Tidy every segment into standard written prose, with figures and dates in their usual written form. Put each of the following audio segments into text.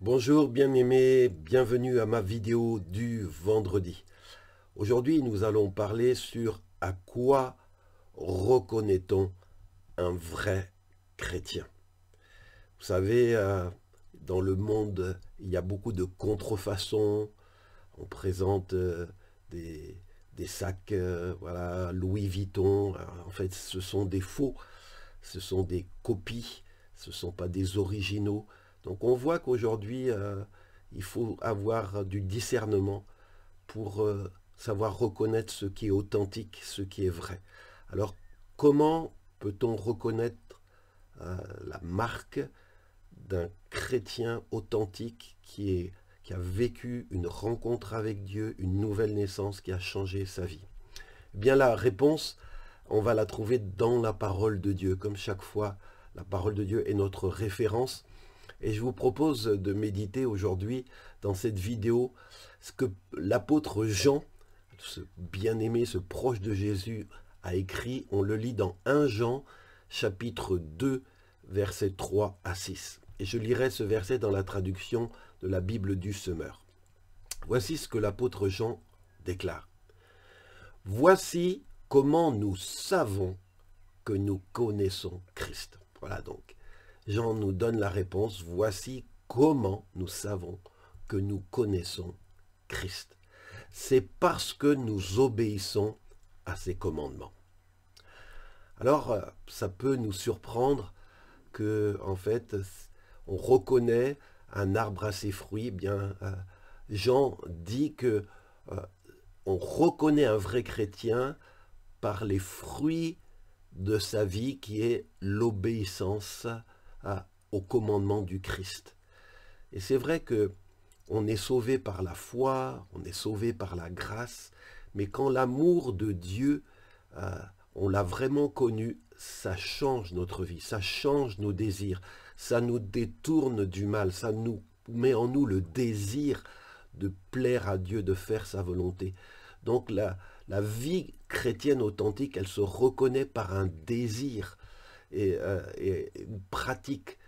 Bonjour bien-aimés, bienvenue à ma vidéo du vendredi. Aujourd'hui, nous allons parler sur à quoi reconnaît-on un vrai chrétien. Vous savez, dans le monde, il y a beaucoup de contrefaçons. On présente des sacs voilà, Louis Vuitton. Alors, en fait, ce sont des faux, ce sont des copies, ce ne sont pas des originaux. Donc on voit qu'aujourd'hui, il faut avoir du discernement pour savoir reconnaître ce qui est authentique, ce qui est vrai. Alors comment peut-on reconnaître la marque d'un chrétien authentique qui a vécu une rencontre avec Dieu, une nouvelle naissance qui a changé sa vie? Eh bien la réponse, on va la trouver dans la parole de Dieu. Comme chaque fois, la parole de Dieu est notre référence. Et je vous propose de méditer aujourd'hui dans cette vidéo ce que l'apôtre Jean, ce bien-aimé, ce proche de Jésus, a écrit. On le lit dans 1 Jean, chapitre 2, versets 3 à 6. Et je lirai ce verset dans la traduction de la Bible du Semeur. Voici ce que l'apôtre Jean déclare. « Voici comment nous savons que nous connaissons Christ. » Voilà donc. Jean nous donne la réponse. Voici comment nous savons que nous connaissons Christ. C'est parce que nous obéissons à ses commandements. Alors, ça peut nous surprendre que, en fait, on reconnaît un arbre à ses fruits. Eh bien, Jean dit que on reconnaît un vrai chrétien par les fruits de sa vie, qui est l'obéissance au commandement du Christ. Et c'est vrai que on est sauvé par la foi, on est sauvé par la grâce, mais quand l'amour de Dieu, on l'a vraiment connu, ça change notre vie, ça change nos désirs, ça nous détourne du mal, ça nous met en nous le désir de plaire à Dieu, de faire sa volonté. Donc la vie chrétienne authentique, elle se reconnaît par un désir et une pratique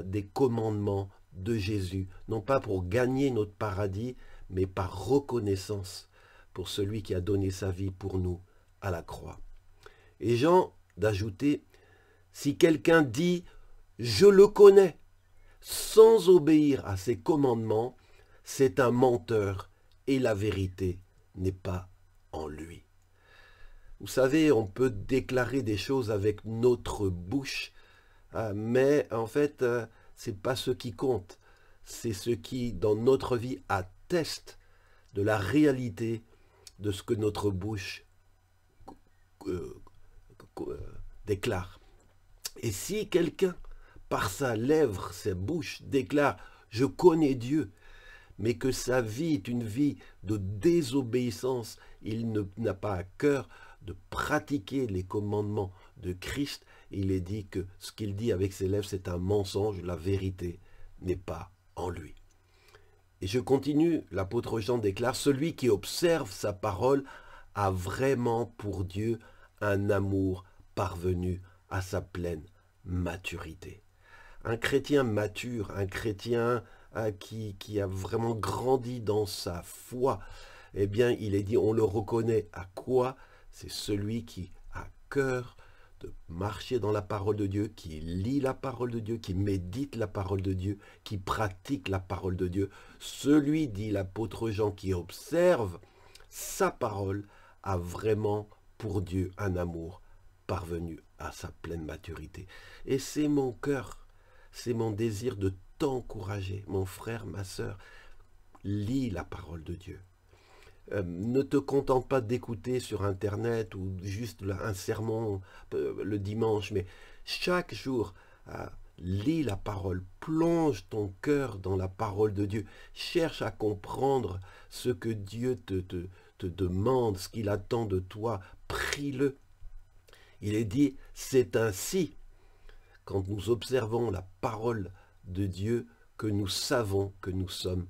des commandements de Jésus, non pas pour gagner notre paradis, mais par reconnaissance pour celui qui a donné sa vie pour nous à la croix. Et Jean d'ajouter, si quelqu'un dit « je le connais » sans obéir à ses commandements, c'est un menteur et la vérité n'est pas en lui. Vous savez, on peut déclarer des choses avec notre bouche, mais en fait, ce n'est pas ce qui compte. C'est ce qui, dans notre vie, atteste de la réalité de ce que notre bouche déclare. Et si quelqu'un, par sa lèvre, sa bouche, déclare « je connais Dieu », mais que sa vie est une vie de désobéissance, il n'a pas à cœur de pratiquer les commandements de Christ, il est dit que ce qu'il dit avec ses lèvres, c'est un mensonge, la vérité n'est pas en lui. Et je continue, l'apôtre Jean déclare, celui qui observe sa parole a vraiment pour Dieu un amour parvenu à sa pleine maturité. Un chrétien mature, un chrétien qui a vraiment grandi dans sa foi, eh bien, il est dit, on le reconnaît à quoi? C'est celui qui a cœur de marcher dans la parole de Dieu, qui lit la parole de Dieu, qui médite la parole de Dieu, qui pratique la parole de Dieu. Celui, dit l'apôtre Jean, qui observe sa parole, a vraiment pour Dieu un amour parvenu à sa pleine maturité. Et c'est mon cœur, c'est mon désir de t'encourager, mon frère, ma sœur, lis la parole de Dieu. Ne te contente pas d'écouter sur Internet ou juste un sermon le dimanche, mais chaque jour, lis la parole, plonge ton cœur dans la parole de Dieu, cherche à comprendre ce que Dieu te demande, ce qu'il attend de toi, prie-le. Il est dit, c'est ainsi, quand nous observons la parole de Dieu, que nous savons que nous sommes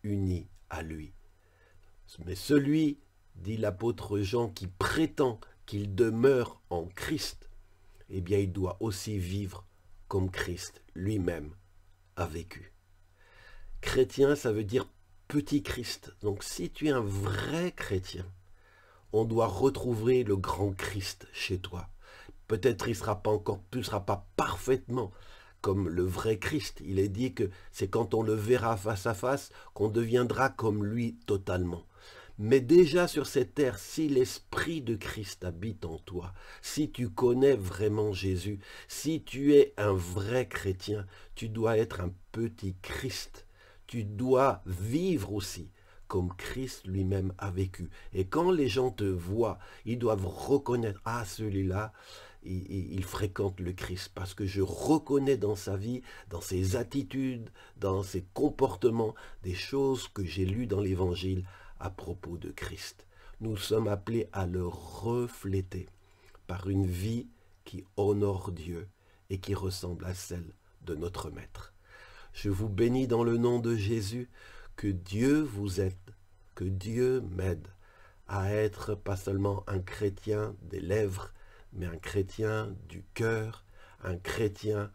unis à lui. Mais celui, dit l'apôtre Jean, qui prétend qu'il demeure en Christ, eh bien il doit aussi vivre comme Christ lui-même a vécu. chrétien, ça veut dire petit Christ. Donc si tu es un vrai chrétien, on doit retrouver le grand Christ chez toi. Peut-être il ne sera pas parfaitement comme le vrai Christ. Il est dit que c'est quand on le verra face à face qu'on deviendra comme lui totalement. Mais déjà sur cette terre, si l'Esprit de Christ habite en toi, si tu connais vraiment Jésus, si tu es un vrai chrétien, tu dois être un petit Christ. Tu dois vivre aussi comme Christ lui-même a vécu. Et quand les gens te voient, ils doivent reconnaître, ah, celui-là, il fréquente le Christ, parce que je reconnais dans sa vie, dans ses attitudes, dans ses comportements, des choses que j'ai lues dans l'Évangile à propos de Christ. Nous sommes appelés à le refléter par une vie qui honore Dieu et qui ressemble à celle de notre Maître. Je vous bénis dans le nom de Jésus, que Dieu vous aide, que Dieu m'aide à être pas seulement un chrétien des lèvres, mais un chrétien du cœur, un chrétien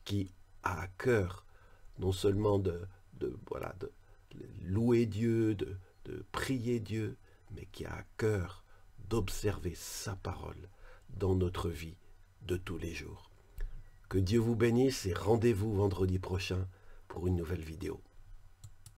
qui a à cœur non seulement de louer Dieu, de prier Dieu, mais qui a à cœur d'observer sa parole dans notre vie de tous les jours. Que Dieu vous bénisse et rendez-vous vendredi prochain pour une nouvelle vidéo.